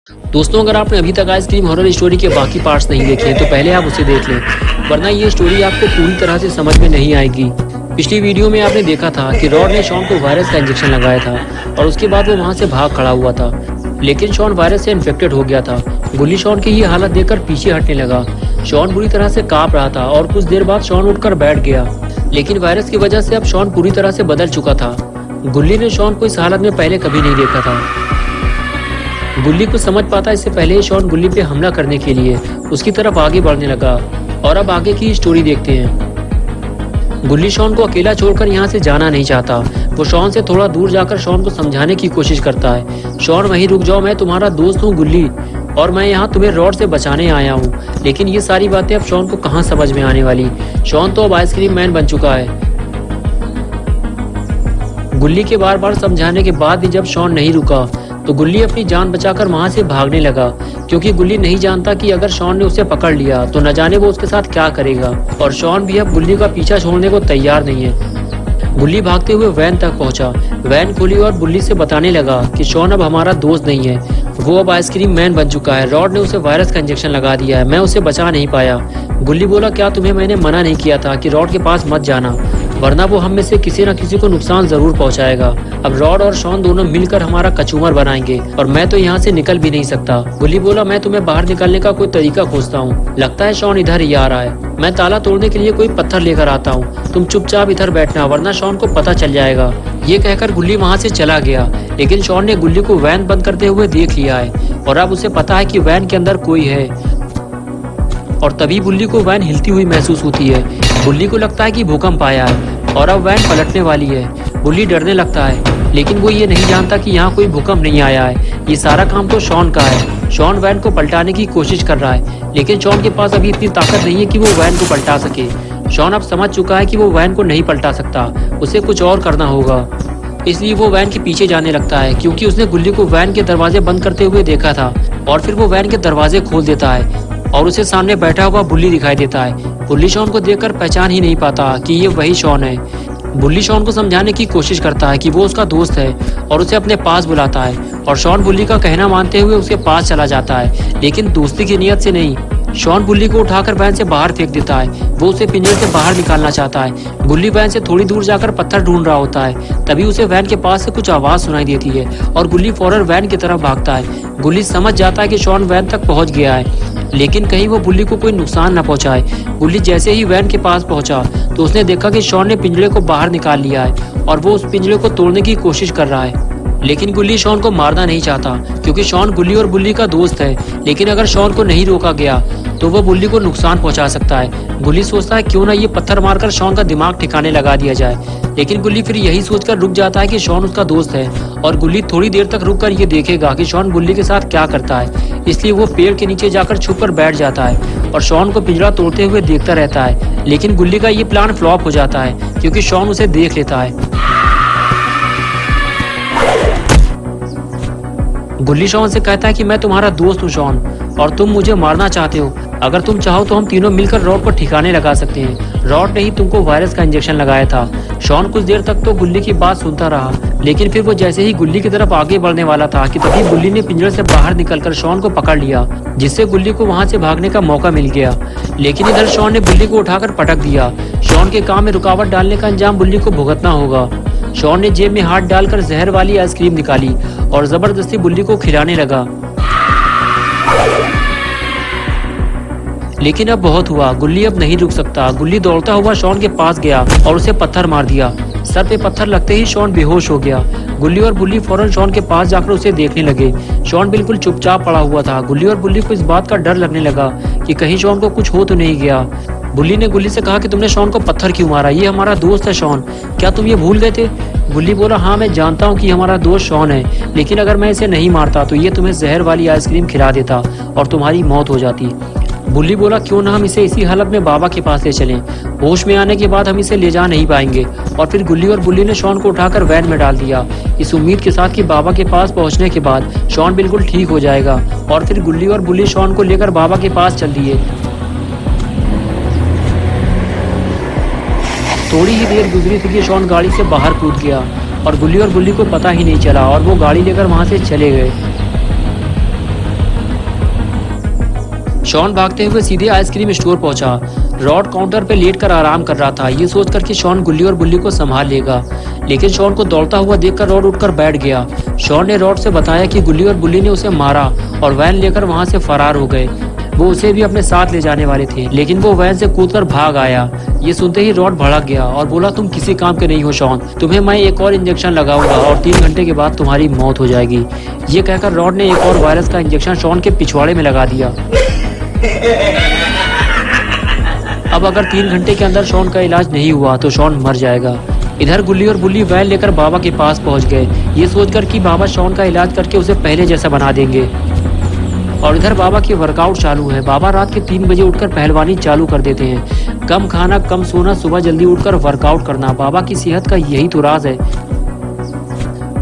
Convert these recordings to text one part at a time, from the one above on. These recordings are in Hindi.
दोस्तों, अगर आपने अभी तक आइसक्रीम हॉरर स्टोरी के बाकी पार्ट्स नहीं देखे हैं तो पहले आप उसे देख लें, वरना ये स्टोरी आपको पूरी तरह से समझ में नहीं आएगी। पिछली वीडियो में आपने देखा था कि रॉड ने शॉन को वायरस का इंजेक्शन लगाया था और उसके बाद वो वहाँ से भाग खड़ा हुआ था, लेकिन शॉन वायरस से इन्फेक्टेड हो गया था। गुल्ली शॉन की ये हालत देखकर पीछे हटने लगा। शॉन बुरी तरह से कांप रहा था और कुछ देर बाद शॉन उठकर बैठ गया, लेकिन वायरस की वजह से अब शॉन पूरी तरह से बदल चुका था। गुल्ली ने शॉन को इस हालत में पहले कभी नहीं देखा था। गुल्ली को समझ पाता इससे पहले ही शॉन गुल्ली पे हमला करने के लिए उसकी तरफ आगे बढ़ने लगा। और अब आगे की स्टोरी देखते हैं। गुल्ली शॉन को अकेला छोड़कर यहाँ से जाना नहीं चाहता। वो शॉन से थोड़ा दूर जाकर शॉन को समझाने की कोशिश करता है। शॉन, वहीं रुक जाओ, मैं तुम्हारा दोस्त हूँ गुल्ली, और मैं यहाँ तुम्हें रॉड से बचाने आया हूँ। लेकिन ये सारी बातें अब शॉन को कहाँ समझ में आने वाली। शॉन तो अब आइसक्रीम मैन बन चुका है। गुल्ली के बार बार समझाने के बाद भी जब शॉन नहीं रुका तो गुल्ली अपनी जान बचाकर वहां से भागने लगा, क्योंकि गुल्ली नहीं जानता कि अगर शॉन ने उसे पकड़ लिया तो न जाने वो उसके साथ क्या करेगा। और शॉन भी अब गुल्ली का पीछा छोड़ने को तैयार नहीं है। गुल्ली भागते हुए वैन तक पहुंचा। वैन खोली और गुल्ली से बताने लगा कि शॉन अब हमारा दोस्त नहीं है, वो अब आइसक्रीम मैन बन चुका है। रॉड ने उसे वायरस का इंजेक्शन लगा दिया है, मैं उसे बचा नहीं पाया। गुल्ली बोला, क्या तुम्हें मैंने मना नहीं किया था कि रॉड के पास मत जाना, वरना वो हम में से किसी न किसी को नुकसान जरूर पहुंचाएगा। अब रॉड और शॉन दोनों मिलकर हमारा कचूमर बनाएंगे और मैं तो यहाँ से निकल भी नहीं सकता। गुल्ली बोला, मैं तुम्हें बाहर निकलने का कोई तरीका खोजता हूँ। लगता है शॉन इधर ही आ रहा है। मैं ताला तोड़ने के लिए कोई पत्थर लेकर आता हूँ, तुम चुपचाप इधर बैठना, वरना शॉन को पता चल जाएगा। ये कहकर गुल्ली वहाँ से चला गया, लेकिन शॉन ने गुल्ली को वैन बंद करते हुए देख लिया है और अब उसे पता है कि वैन के अंदर कोई है। और तभी गुल्ली को वैन हिलती हुई महसूस होती है। गुल्ली को लगता है कि भूकंप आया है और अब वैन पलटने वाली है। गुल्ली डरने लगता है, लेकिन वो ये नहीं जानता कि यहाँ कोई भूकंप नहीं आया है। ये सारा काम तो शॉन का है। शॉन वैन को पलटाने की कोशिश कर रहा है, लेकिन शॉन के पास अभी इतनी ताकत नहीं है कि वो वैन को पलटा सके। शॉन अब समझ चुका है कि वो वैन को नहीं पलटा सकता, उसे कुछ और करना होगा। इसलिए वो वैन के पीछे जाने लगता है, क्योंकि उसने गुल्ली को वैन के दरवाजे बंद करते हुए देखा था। और फिर वो वैन के दरवाजे खोल देता है और उसे सामने बैठा हुआ बुल्ली दिखाई देता है। बुल्ली शॉन को देखकर पहचान ही नहीं पाता कि ये वही शॉन है। बुल्ली शॉन को समझाने की कोशिश करता है कि वो उसका दोस्त है और उसे अपने पास बुलाता है, और शॉन बुल्ली का कहना मानते हुए उसके पास चला जाता है, लेकिन दोस्ती की नीयत से नहीं। शॉन बुल्ली को उठाकर वैन से बाहर फेंक देता है। वो उसे पिंजरे से बाहर निकालना चाहता है। गुल्ली वैन से थोड़ी दूर जाकर पत्थर ढूंढ रहा होता है। तभी उसे वैन के पास से कुछ आवाज सुनाई देती है और गुल्ली फौरन वैन की तरफ भागता है। गुल्ली समझ जाता है कि शॉन वैन तक पहुंच गया है, लेकिन कहीं वो बुल्ली को कोई नुकसान न पहुंचाए। गुल्ली जैसे ही वैन के पास पहुंचा तो उसने देखा कि शॉन ने पिंजरे को बाहर निकाल लिया है और वो उस पिंजरे को तोड़ने की कोशिश कर रहा है। लेकिन गुल्ली शॉन को मारना नहीं चाहता, क्योंकि शॉन गुल्ली और बुल्ली का दोस्त है। लेकिन अगर शॉन को नहीं रोका गया तो वो बुल्ली को नुकसान पहुंचा सकता है। गुल्ली सोचता है क्यों ना ये पत्थर मारकर शॉन का दिमाग ठिकाने लगा दिया जाए, लेकिन गुल्ली फिर यही सोचकर रुक जाता है कि शॉन उसका दोस्त है और गुल्ली थोड़ी देर तक रुककर ये देखेगा कि शॉन बुल्ली के साथ क्या करता है। इसलिए वो पेड़ के नीचे जाकर छुपकर बैठ जाता है और शॉन को पिंजरा तोड़ते हुए देखता रहता है। लेकिन गुल्ली का ये प्लान फ्लॉप हो जाता है, क्योंकि शॉन उसे देख लेता है। गुल्ली शॉन से कहता है कि मैं तुम्हारा दोस्त हूँ शॉन, और तुम मुझे मारना चाहते हो। अगर तुम चाहो तो हम तीनों मिलकर रॉड को ठिकाने लगा सकते हैं। रॉड ने ही तुमको वायरस का इंजेक्शन लगाया था। शॉन कुछ देर तक तो गुल्ली की बात सुनता रहा, लेकिन फिर वो जैसे ही गुल्ली की तरफ आगे बढ़ने वाला था कि तभी गुल्ली ने पिंजरे से बाहर निकलकर शॉन को पकड़ लिया, जिससे गुल्ली को वहां से भागने का मौका मिल गया। लेकिन इधर शॉन ने बुल्ली को उठाकर पटक दिया। शॉन के काम में रुकावट डालने का अंजाम बुल्ली को भुगतना होगा। शॉन ने जेब में हाथ डालकर जहर वाली आइसक्रीम निकाली और जबरदस्ती बुल्ली को खिलाने लगा। लेकिन अब बहुत हुआ, गुल्ली अब नहीं रुक सकता। गुल्ली दौड़ता हुआ शॉन के पास गया और उसे पत्थर मार दिया। सर पे पत्थर लगते ही शॉन बेहोश हो गया। गुल्ली और बुल्ली फौरन शॉन के पास जाकर उसे देखने लगे। शॉन बिल्कुल चुपचाप पड़ा हुआ था। गुल्ली और बुल्ली को इस बात का डर लगने लगा कि कहीं शॉन को कुछ हो तो नहीं गया। बुल्ली ने गुल्ली से कहा कि तुमने शॉन को पत्थर क्यों मारा, ये हमारा दोस्त है शॉन, क्या तुम ये भूल गए थे? गुल्ली बोला, हाँ मैं जानता हूँ कि हमारा दोस्त शॉन है, लेकिन अगर मैं इसे नहीं मारता तो ये तुम्हें जहर वाली आइसक्रीम खिला देता और तुम्हारी मौत हो जाती। बुल्ली बोला, क्यों ना हम इसे इसी हालत में बाबा के पास ले चलें, होश में आने के बाद हम इसे ले जा नहीं पाएंगे। और फिर गुल्ली और बुल्ली ने शॉन को उठाकर वैन में डाल दिया, इस उम्मीद के साथ कि बाबा के पास पहुंचने के बाद शॉन बिल्कुल ठीक हो जाएगा। और फिर गुल्ली और बुल्ली शॉन को लेकर बाबा के पास चल दिए। थोड़ी ही देर गुजरी थी कि शॉन गाड़ी से बाहर कूद गया और गुल्ली को पता ही नहीं चला और वो गाड़ी लेकर वहां से चले गए। शॉन भागते हुए सीधे आइसक्रीम स्टोर पहुंचा। रॉड काउंटर पे लेटकर आराम कर रहा था, ये सोचकर कि शॉन गुल्ली और बुल्ली को संभाल लेगा। लेकिन शॉन को दौड़ता हुआ देखकर रॉड उठकर बैठ गया। शॉन ने रॉड से बताया कि गुल्ली और बुल्ली ने उसे मारा और वैन लेकर वहां से फरार हो गए। वो उसे भी अपने साथ ले जाने वाले थे, लेकिन वो वैन से कूदकर भाग आया। ये सुनते ही रॉड भड़क गया और बोला, तुम किसी काम के नहीं हो शॉन, तुम्हें मैं एक और इंजेक्शन लगाऊंगा और 3 घंटे के बाद तुम्हारी मौत हो जाएगी। ये कहकर रॉड ने एक और वायरस का इंजेक्शन शॉन के पिछवाड़े में लगा दिया। अब अगर 3 घंटे के अंदर शॉन का इलाज नहीं हुआ तो शॉन मर जाएगा। इधर गुल्ली और बुल्ली वैन लेकर बाबा के पास पहुंच गए, ये सोचकर कि बाबा शॉन का इलाज करके उसे पहले जैसा बना देंगे। और इधर बाबा की वर्कआउट चालू है। बाबा रात के 3 बजे उठकर पहलवानी चालू कर देते हैं। कम खाना, कम सोना, सुबह जल्दी उठकर वर्कआउट करना, बाबा की सेहत का यही तो राज है।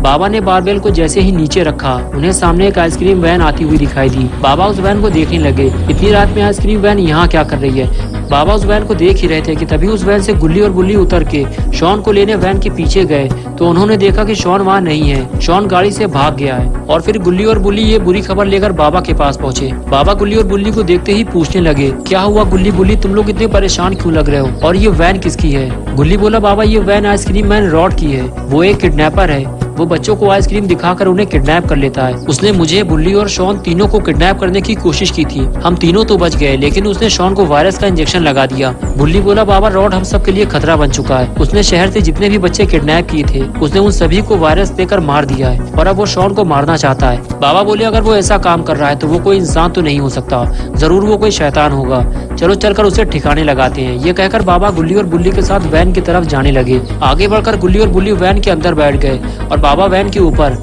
बाबा ने बारबेल को जैसे ही नीचे रखा, उन्हें सामने एक आइसक्रीम वैन आती हुई दिखाई दी। बाबा उस वैन को देखने लगे। इतनी रात में आइसक्रीम वैन यहाँ क्या कर रही है? बाबा उस वैन को देख ही रहे थे कि तभी उस वैन से गुल्ली और बुल्ली उतर के शॉन को लेने वैन के पीछे गए तो उन्होंने देखा कि शॉन वहाँ नहीं है। शॉन गाड़ी से भाग गया है। और फिर गुल्ली और बुल्ली ये बुरी खबर लेकर बाबा के पास पहुँचे। बाबा गुल्ली और बुल्ली को देखते ही पूछने लगे, क्या हुआ गुल्ली बुल्ली, तुम लोग इतने परेशान क्यों लग रहे हो? और ये वैन किसकी है? गुल्ली बोला, बाबा ये वैन आइसक्रीम मैन रॉड की है। वो एक किडनैपर है। वो बच्चों को आइसक्रीम दिखाकर उन्हें किडनैप कर लेता है। उसने मुझे, बुल्ली और शॉन तीनों को किडनैप करने की कोशिश की थी। हम तीनों तो बच गए, लेकिन उसने शॉन को वायरस का इंजेक्शन लगा दिया। बुल्ली बोला, बाबा रॉड हम सब के लिए खतरा बन चुका है। उसने शहर से जितने भी बच्चे किडनैप किए थे, उसने उन सभी को वायरस देकर मार दिया है और अब वो शॉन को मारना चाहता है। बाबा बोले, अगर वो ऐसा काम कर रहा है तो वो कोई इंसान तो नहीं हो सकता, जरूर वो कोई शैतान होगा। चलो चलकर उसे ठिकाने लगाते हैं। ये कहकर बाबा गुल्ली और बुल्ली के साथ वैन की तरफ जाने लगे। आगे बढ़कर गुल्ली और बुल्ली वैन के अंदर बैठ गए और बाबा वैन के ऊपर।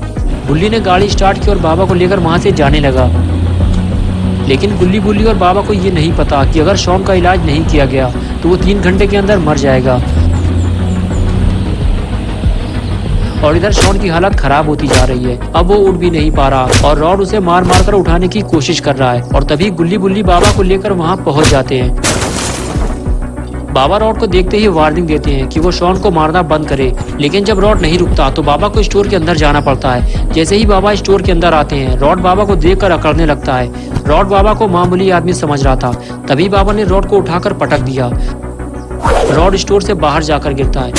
बुल्ली ने गाड़ी स्टार्ट की और बाबा को लेकर वहां से जाने लगा। लेकिन गुल्ली बुल्ली और बाबा को ये नहीं पता कि अगर शॉन का इलाज नहीं किया गया तो वो 3 घंटे के अंदर मर जाएगा। और इधर शॉन की हालत खराब होती जा रही है। अब वो उठ भी नहीं पा रहा और रॉड उसे मार मार कर उठाने की कोशिश कर रहा है। और तभी गुल्ली बुल्ली बाबा को लेकर वहां पहुंच जाते हैं। बाबा रॉड को देखते ही वार्निंग देते हैं कि वो शॉन को मारना बंद करे, लेकिन जब रॉड नहीं रुकता तो बाबा को स्टोर के अंदर जाना पड़ता है। जैसे ही बाबा स्टोर के अंदर आते हैं, रॉड बाबा को देखकर अकड़ने लगता है। रॉड बाबा को मामूली आदमी समझ रहा था, तभी बाबा ने रॉड को उठाकर पटक दिया। रॉड स्टोर से बाहर जाकर गिरता है।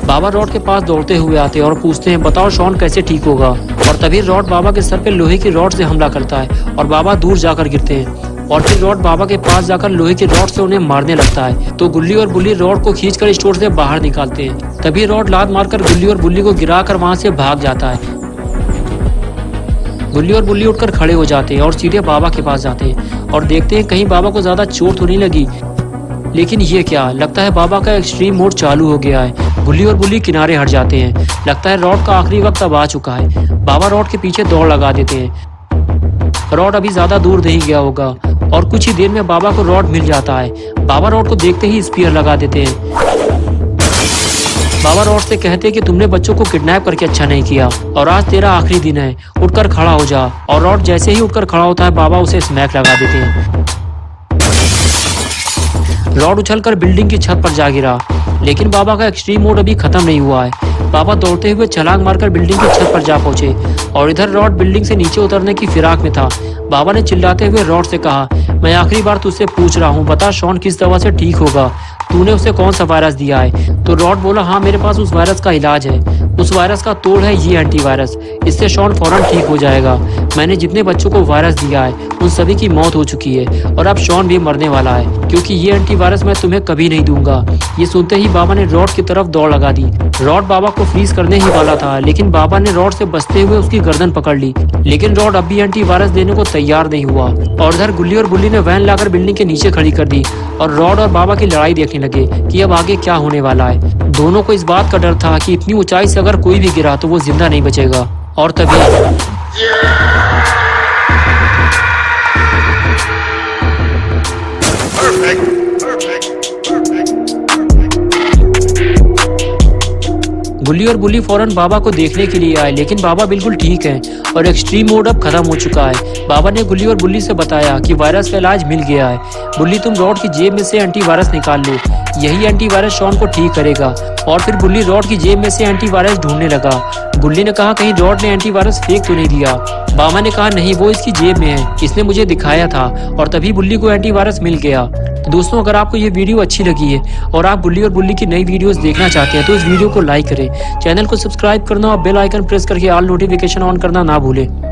बाबा रॉड के पास दौड़ते हुए आते हैं और पूछते हैं, बताओ शॉन कैसे ठीक होगा? और तभी रॉड बाबा के सर पे लोहे की रॉड से हमला करता है और बाबा दूर जाकर गिरते हैं। और फिर रॉड बाबा के पास जाकर लोहे की रॉड से उन्हें मारने लगता है। तो गुल्ली और बुल्ली रॉड को खींचकर स्टोर से बाहर निकालते हैं। तभी रॉड लात मारकर गुल्ली और बुल्ली को गिराकर वहां से भाग जाता है। गुल्ली और बुल्ली उठकर खड़े हो जाते हैं और सीधे बाबा के पास जाते हैं और देखते हैं कहीं बाबा को ज्यादा चोट तो नहीं लगी। लेकिन ये क्या, लगता है बाबा का एक्सट्रीम मोड चालू हो गया है। गुल्ली और बुल्ली किनारे हट जाते हैं। लगता है रॉड का आखिरी वक्त अब आ चुका है। बाबा रॉड के पीछे दौड़ लगा देते हैं। रॉड अभी ज्यादा दूर नहीं गया होगा और कुछ ही देर में बाबा को रॉड मिल जाता है। बाबा रॉड को देखते ही स्पीयर लगा देते हैं। बाबा रॉड से कहते हैं कि तुमने बच्चों को किडनैप करके अच्छा नहीं किया और आज तेरा आखिरी दिन है, उठकर खड़ा हो जा। और रॉड जैसे ही उठकर खड़ा होता है, बाबा उसे स्मैक लगा देते हैं। रॉड उछलकर बिल्डिंग की छत पर जा गिरा, लेकिन बाबा का एक्सट्रीम मोड अभी खत्म नहीं हुआ है। बाबा दौड़ते हुए छलांग मारकर बिल्डिंग की छत पर जा पहुंचे और इधर रॉड बिल्डिंग से नीचे उतरने की फिराक में था। बाबा ने चिल्लाते हुए रॉड से कहा, मैं आखिरी बार तुझसे पूछ रहा हूँ, बता शॉन किस दवा से ठीक होगा? तूने उसे कौन सा वायरस दिया है? तो रॉड बोला, हाँ मेरे पास उस वायरस का इलाज है। उस वायरस का तोड़ है ये एंटीवायरस, इससे शॉन फौरन ठीक हो जाएगा। मैंने जितने बच्चों को वायरस दिया है उन सभी की मौत हो चुकी है और अब शॉन भी मरने वाला है, क्योंकि ये एंटीवायरस मैं तुम्हें कभी नहीं दूंगा। ये सुनते ही बाबा ने रॉड की तरफ दौड़ लगा दी। रॉड बाबा को फ्रीज करने ही वाला था, लेकिन बाबा ने रॉड से बचते हुए उसकी गर्दन पकड़ ली। लेकिन रॉड अब भी एंटीवायरस देने को तैयार नहीं हुआ और इधर गुल्ली और बुल्ली ने वैन लाकर बिल्डिंग के नीचे खड़ी कर दी और रॉड और बाबा की लड़ाई देखने लगे कि अब आगे क्या होने वाला है। दोनों को इस बात का डर था कि इतनी ऊंचाई से अगर कोई भी गिरा तो वो जिंदा नहीं बचेगा। और तभी गुल्ली और बुल्ली फौरन बाबा को देखने के लिए आए, लेकिन बाबा बिल्कुल ठीक हैं और एक्सट्रीम मोड अब खत्म हो चुका है। बाबा ने गुल्ली और बुल्ली से बताया कि वायरस का इलाज मिल गया है। बुल्ली तुम रॉड की जेब में से एंटीवायरस निकाल लो, यही एंटीवायरस शॉन को ठीक करेगा। और फिर गुल्ली रॉड की जेब में से एंटीवायरस ढूंढने लगा। गुल्ली ने कहा कहीं रॉड ने एंटीवायरस फेंक तो नहीं दिया। बामा ने कहा नहीं, वो इसकी जेब में है, इसने मुझे दिखाया था। और तभी बुल्ली को एंटीवायरस मिल गया। तो दोस्तों, अगर आपको ये वीडियो अच्छी लगी है और आप गुल्ली और बुल्ली की नई वीडियोस देखना चाहते हैं तो इस वीडियो को लाइक करें, चैनल को सब्सक्राइब करना और बेल आइकन प्रेस करके ऑल नोटिफिकेशन ऑन करना ना भूलें।